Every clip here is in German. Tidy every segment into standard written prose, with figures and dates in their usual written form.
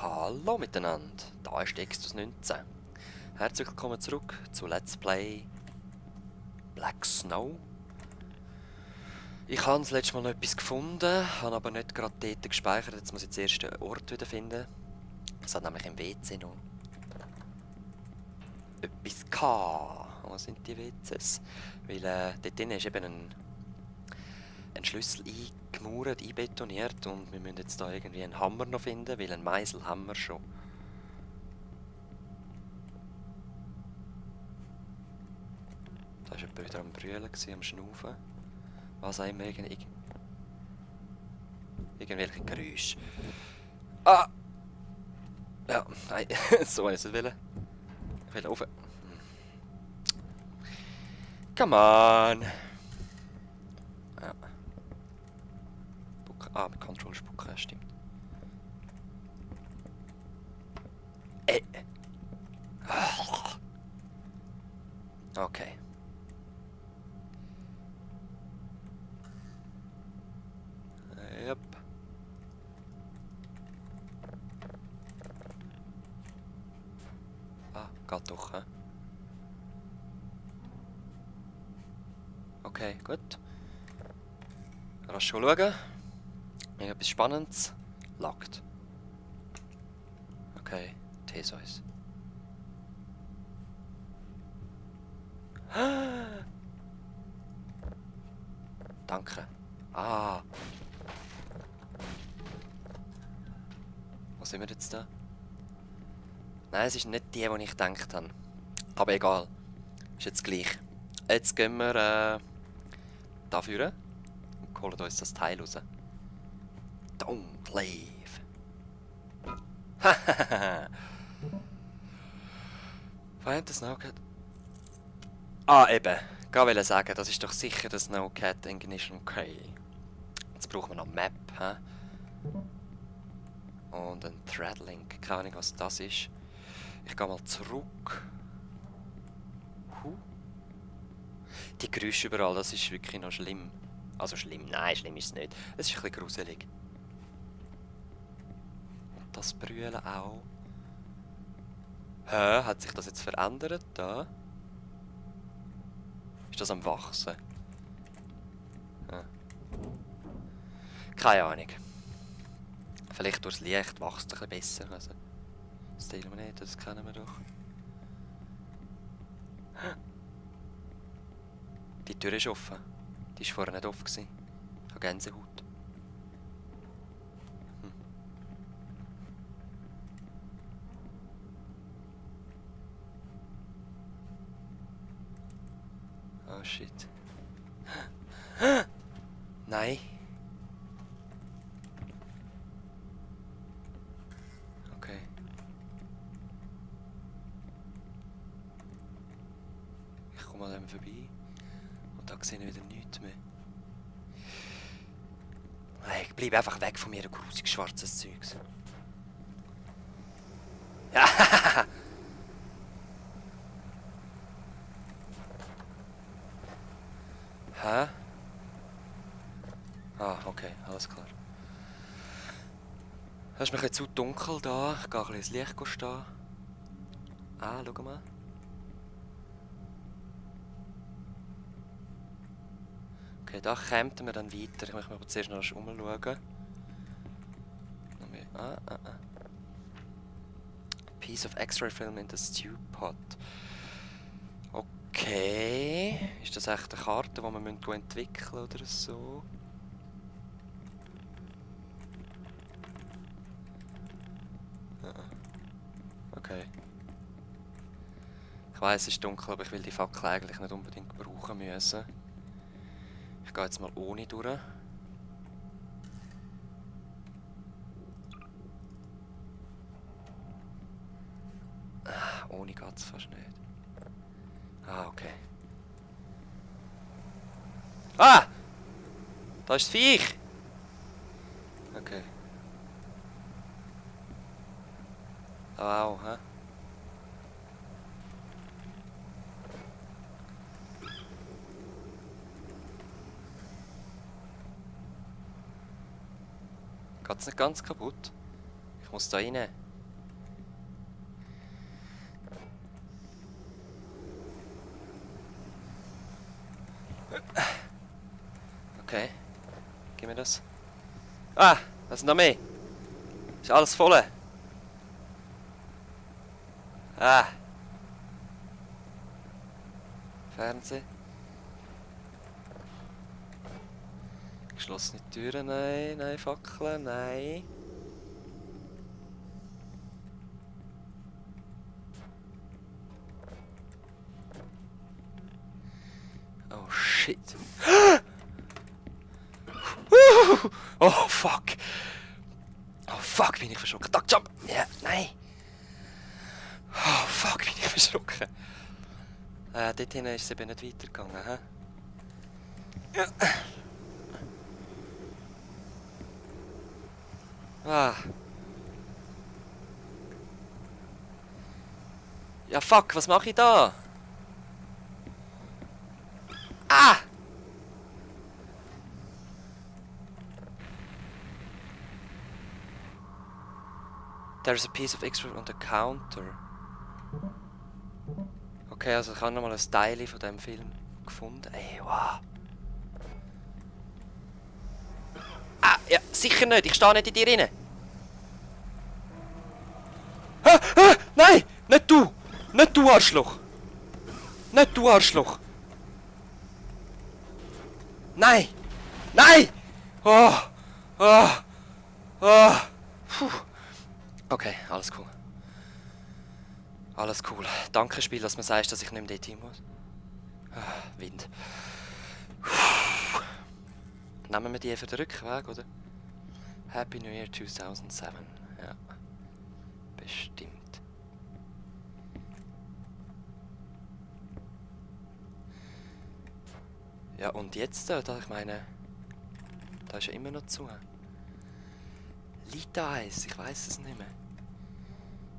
Hallo miteinander, da ist Extus 19. Herzlich willkommen zurück zu Let's Play Black Snow. Ich habe das letzte Mal noch etwas gefunden, habe aber nicht gerade dort gespeichert. Jetzt muss ich zuerst den Ort wieder finden. Es hat nämlich im WC noch etwas gehabt. Wo sind die WCs? Weil dort drin ist eben ein Schlüssel eingemauert, einbetoniert und wir müssen jetzt da irgendwie einen Hammer noch finden, weil einen Meißel haben wir schon. Da war jemand wieder am Brüllen, am Schnaufen. Was auch immer, irgendwelche Geräusche. Ah! Ja, nein, so wollte ich es wollen. Ich will rauf. Come on! Ja. Mit Control spucken, ja, stimmt. Okay. Yep. Ah, geht doch, hä? Okay, gut. Rasch schauen. Irgendetwas Spannendes. Locked. Okay, Theseus. Danke. Ah. Was sind wir jetzt da? Nein, es ist nicht die ich gedacht habe. Aber egal. Ist jetzt gleich. Jetzt gehen wir dafür und holen uns das Teil raus. Don't leave. Hahaha. Find the Snowcat. Ah, eben. Ich wollte sagen, das ist doch sicher der Snowcat Ignition Key. Jetzt brauchen wir noch eine Map, hä? Und ein Threadlink. Keine Ahnung, was das ist. Ich gehe mal zurück. Die Geräusche überall, das ist wirklich noch schlimm. Also schlimm, nein, schlimm ist es nicht. Es ist ein bisschen gruselig. Und das Brüllen auch. Hä? Hat sich das jetzt verändert? Da? Ist das am Wachsen? Ja. Keine Ahnung. Vielleicht durchs Licht wächst es ein bisschen besser. Also, das teilen wir nicht, das kennen wir doch. Die Tür ist offen. Die war vorher nicht offen. Ich habe Gänsehaut. Oh shit. Nein. Okay. Ich komme an dem vorbei. Und da sehe ich wieder nichts mehr. Hey, ich bleibe einfach weg von mir, grusig schwarzes Zeugs. Ja. Hä? Ah, okay, alles klar. Es ist mir zu dunkel da. Ich gehe ein bisschen ins Licht stehen. Ah, schau mal. Okay, da kämen wir dann weiter. Ich möchte mir aber zuerst noch umschauen. Piece of X-ray film in the stew pot. Okay. Ist das echt eine Karte, die wir entwickeln müssen oder so? Okay. Ich weiss, es ist dunkel, aber ich will die Fackel eigentlich nicht unbedingt brauchen müssen. Ich gehe jetzt mal ohne durch. Ohne geht es fast nicht. Ah, okay. Ah! Da ist das Viech! Okay. Wow, hä? Geht's nicht ganz kaputt? Ich muss da rein. Ah, was ist noch mehr? Ist alles voll? Ah. Fernsehen. Geschlossene Türen, nein, nein, Fackeln, nein. Oh shit. Oh fuck. Oh fuck, bin ich verschrocken. Duck Jump! Ja, nein. Oh fuck, bin ich verschrocken. Dort hinten ist es eben nicht weitergegangen, hä? Ja. Ah. Ja fuck, was mache ich da? Ah! There's a piece of extra on the counter. Okay, also ich habe nochmal ein Teil von diesem Film gefunden. Ey, wow. Ah, ja, sicher nicht. Ich stehe nicht in dir rein. Ah, ah, nein! Nicht du! Nicht du, Arschloch! Nicht du, Arschloch! Nein! Nein! Oh! Oh! Oh! Puh. Okay, alles cool. Alles cool. Danke, Spiel, dass man sagt, dass ich nicht mehr dort hin muss. Ah, Wind. Nehmen wir die für den Rückweg, oder? Happy New Year 2007. Ja. Bestimmt. Ja, und jetzt, da, ich meine, da ist ja immer noch zu. Liegt da eins? Ich weiß es nicht mehr.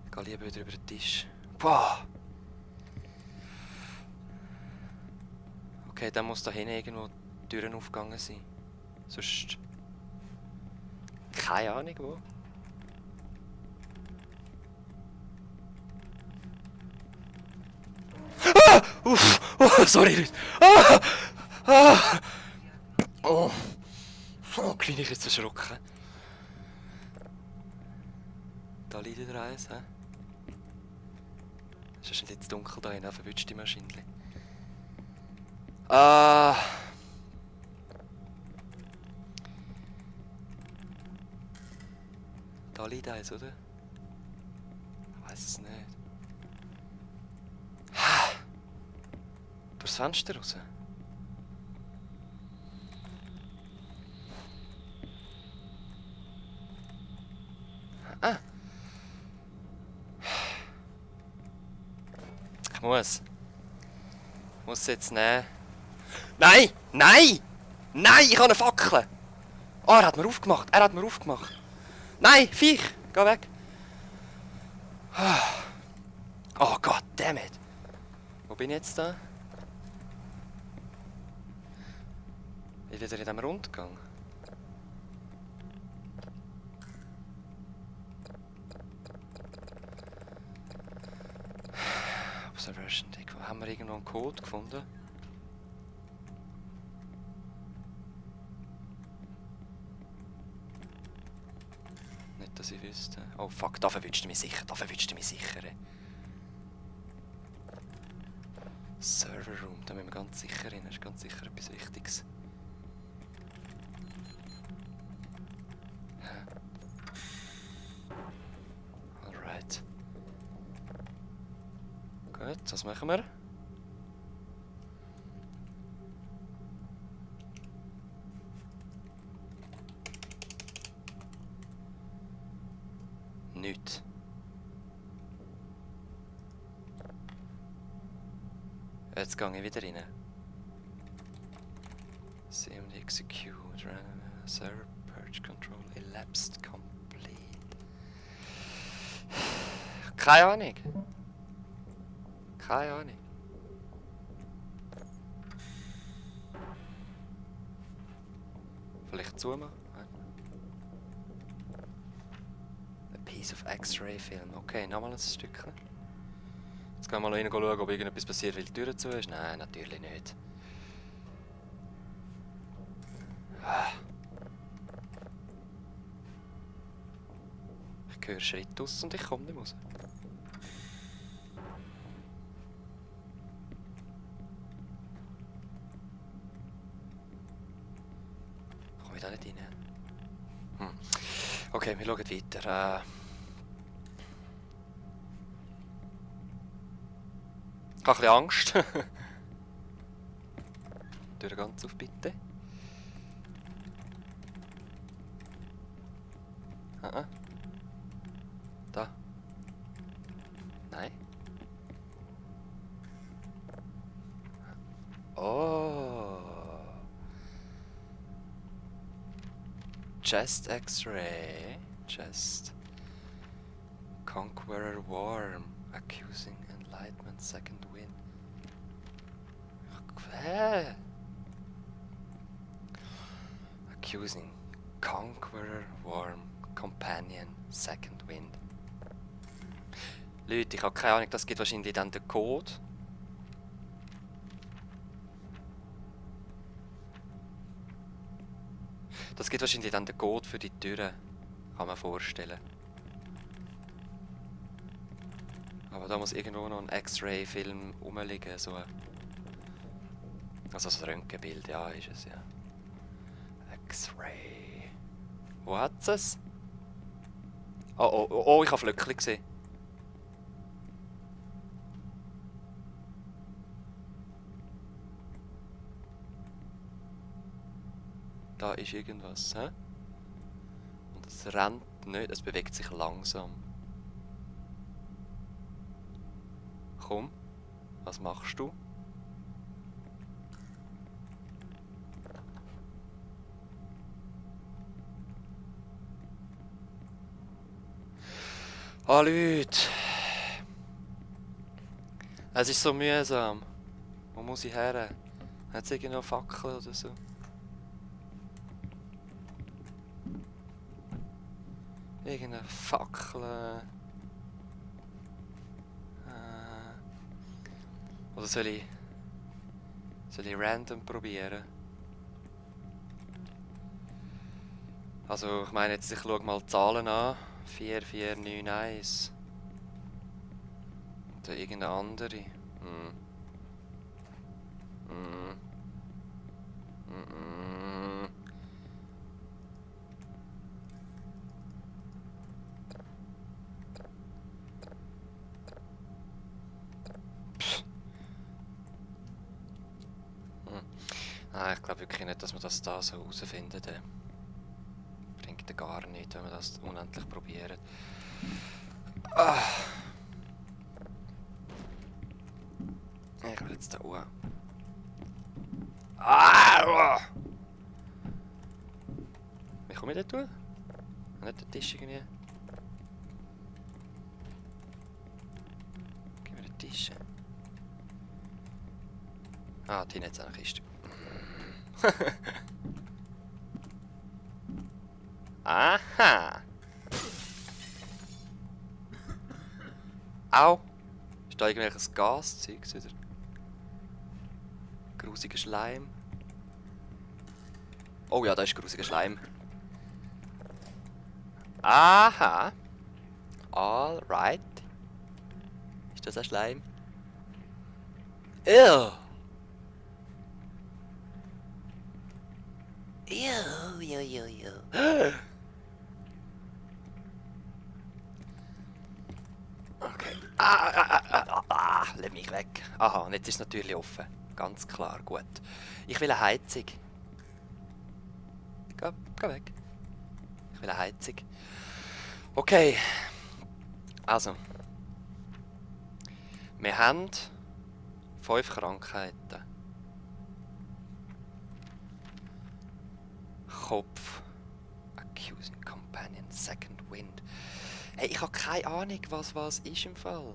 Ich gehe lieber wieder über den Tisch. Boah! Okay, dann muss da hinten irgendwo die Türen aufgegangen sein. Sonst... Keine Ahnung wo. Ah! Uff! Oh, sorry, Leute! Ah! Ah! Oh! Fuck, bin ich jetzt erschrocken. Da liegt wieder eins, hä? Es ist jetzt dunkel da hinein, verwünscht die Maschine. Ah! Da liegt eins, oder? Ich weiß es nicht. Durchs Fenster raus. Ah! Ich muss es jetzt nehmen. Nein! Nein! Nein! Ich habe eine Fackel! Oh, er hat mir aufgemacht! Er hat mir aufgemacht! Nein! Viech! Geh weg! Oh Gott, damn it! Wo bin ich jetzt da? Ich bin wieder in diesem Rundgang. Observation Deck. Haben wir irgendwo einen Code gefunden? Nicht, dass ich wüsste. Oh fuck, da verwünscht du mich sicher. Da verwünscht du mich sicher. Server Room, da müssen wir ganz sicher rein. Das ist ganz sicher etwas Wichtiges. Alright. Gut, was machen wir? Nichts. Jetzt gehe ich wieder rein. CMD execute, server purge control elapsed complete. Keine Ahnung. Keine Ahnung. Vielleicht zumachen? A piece of X-Ray Film. Okay, nochmal ein Stückchen. Jetzt gehen wir mal rein schauen, ob irgendetwas passiert, weil die Tür zu ist. Nein, natürlich nicht. Ich höre Schritte aus und ich komme nicht raus. Komme ich da nicht rein? Okay, wir schauen weiter. Ich habe ein bisschen Angst. Tür ganz auf, bitte. Da. Nein. Oh. Chest X-Ray. Chest. Conqueror Worm. Accusing Enlightenment Second Wind. Hä? Accusing Conqueror Worm. Companion Second Wind. Leute, ich habe keine Ahnung, das gibt wahrscheinlich dann den Code. Das gibt wahrscheinlich dann den Code für die Türen. Kann man vorstellen. Aber da muss irgendwo noch ein X-Ray-Film rumliegen. So. Also das Röntgenbild, ja, ist es ja. X-Ray. Wo hat's es? Oh, ich habe Flöckchen gesehen. Da ist irgendwas, hä? Und es rennt nicht, es bewegt sich langsam. Komm, was machst du? Ah, Leute! Es ist so mühsam. Wo muss ich her? Hat es irgendwo Fackel oder so? Irgendeine Fackel. Oder soll ich random probieren? Also, ich meine jetzt, ich schaue mal die Zahlen an. 4491. Oder irgendeine andere. Nein, ich glaube wirklich nicht, dass wir das da so herausfinden. Bringt ja gar nicht, wenn wir das unendlich probieren. Ah. Ich will jetzt da hoch. Ah! Wie komme ich da tun? Nicht den Tisch irgendwie. Gib mir den Tisch. Ah, die hat eine Kiste. Aha! Au! Ist da irgendwelches Gaszeug wieder? Grusiger Schleim. Oh ja, da ist grusiger Schleim. Aha! Alright. Ist das ein Schleim? Ew! Ew. Okay. Lass mich weg. Aha, und jetzt ist es natürlich offen. Ganz klar, gut. Ich will eine Heizung. Geh weg. Ich will eine Heizung. Okay. Also. Wir haben 5 Krankheiten. Kopf. Accusing Companion, Second Wind. Hey, ich habe keine Ahnung, was ist im Fall.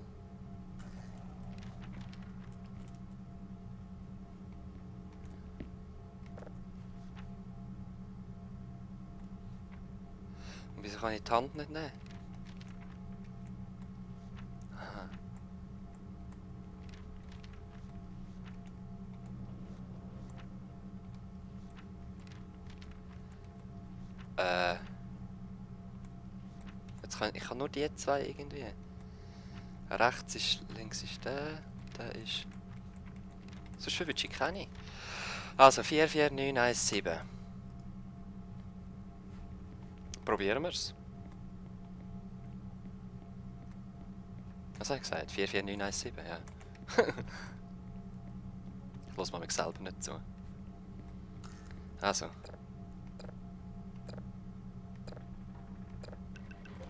Und wieso kann ich die Hand nicht nehmen? Jetzt Ich kann nur die zwei irgendwie. Rechts ist, links ist der ist... Sonst verwünsche ich keine. Also 44917. Probieren wir's. Was habe ich gesagt? 44917, ja. Ich lasse mir selber nicht zu. Also.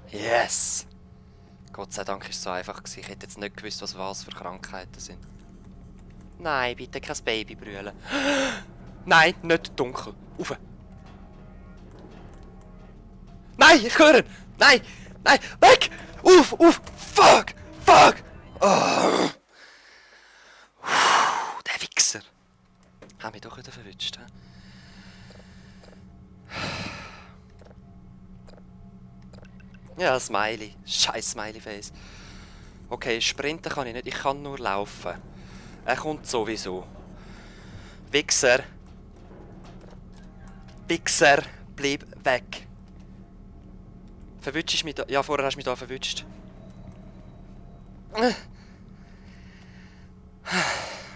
Yes! Gott sei Dank ist es so einfach gewesen. Ich hätte jetzt nicht gewusst, was für Krankheiten sind. Nein, bitte kein Baby brüllen. Nein, nicht dunkel. Ufe. Nein, ich höre ihn! Nein! Nein! Weg! Uff! Uff! Fuck! Fuck! Oh. Der Wichser! Haben mich doch wieder verwünscht, hä? Ja, Smiley. Scheiß Smiley-Face. Okay, sprinten kann ich nicht, ich kann nur laufen. Er kommt sowieso. Wichser! Wichser! Bleib weg! Verwünscht mich da? Ja, vorher hast du mich da verwünscht.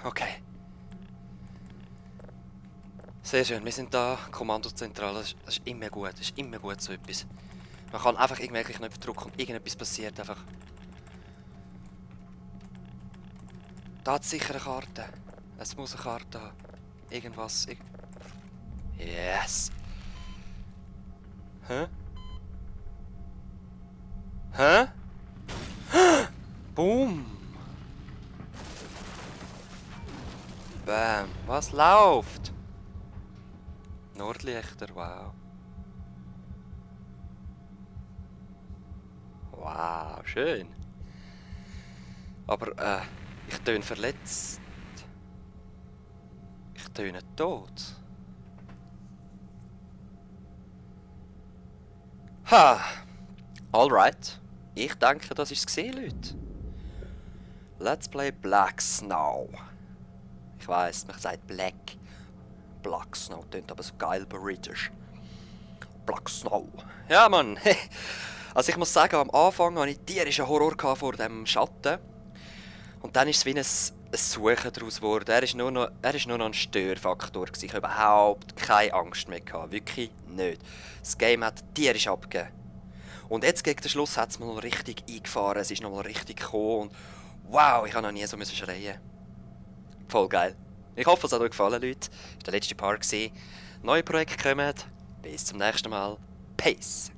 Okay. Sehr schön, wir sind da, Kommandozentrale, das ist immer gut, das ist immer gut so etwas. Man kann einfach irgendwelche Knöpfe drücken und irgendetwas passiert einfach. Da hat es sicher eine Karte. Es muss eine Karte haben. Irgendwas. Yes! Hä? Hä? Boom! Bam! Was läuft? Nordlichter, wow. Wow, schön. Aber, ich töne verletzt. Ich töne tot. Ha! Alright. Ich denke, das ist es gesehen, Leute. Let's play Black Snow. Ich weiss, man sagt Black. Black Snow tönt aber so geil britisch. Black Snow. Ja, Mann. Also ich muss sagen, am Anfang hatte ich tierischen Horror vor dem Schatten. Und dann ist es wie ein Suchen daraus geworden. Er ist nur noch ein Störfaktor gewesen. Ich habe überhaupt keine Angst mehr gehabt. Wirklich nicht. Das Game hat tierisch abgegeben. Und jetzt gegen den Schluss hat es mir noch richtig eingefahren. Es ist noch mal richtig gekommen. Und wow, ich habe noch nie so schreien. Voll geil. Ich hoffe, es hat euch gefallen, Leute. Das war der letzte Part. Neue Projekte kommen. Bis zum nächsten Mal. Peace.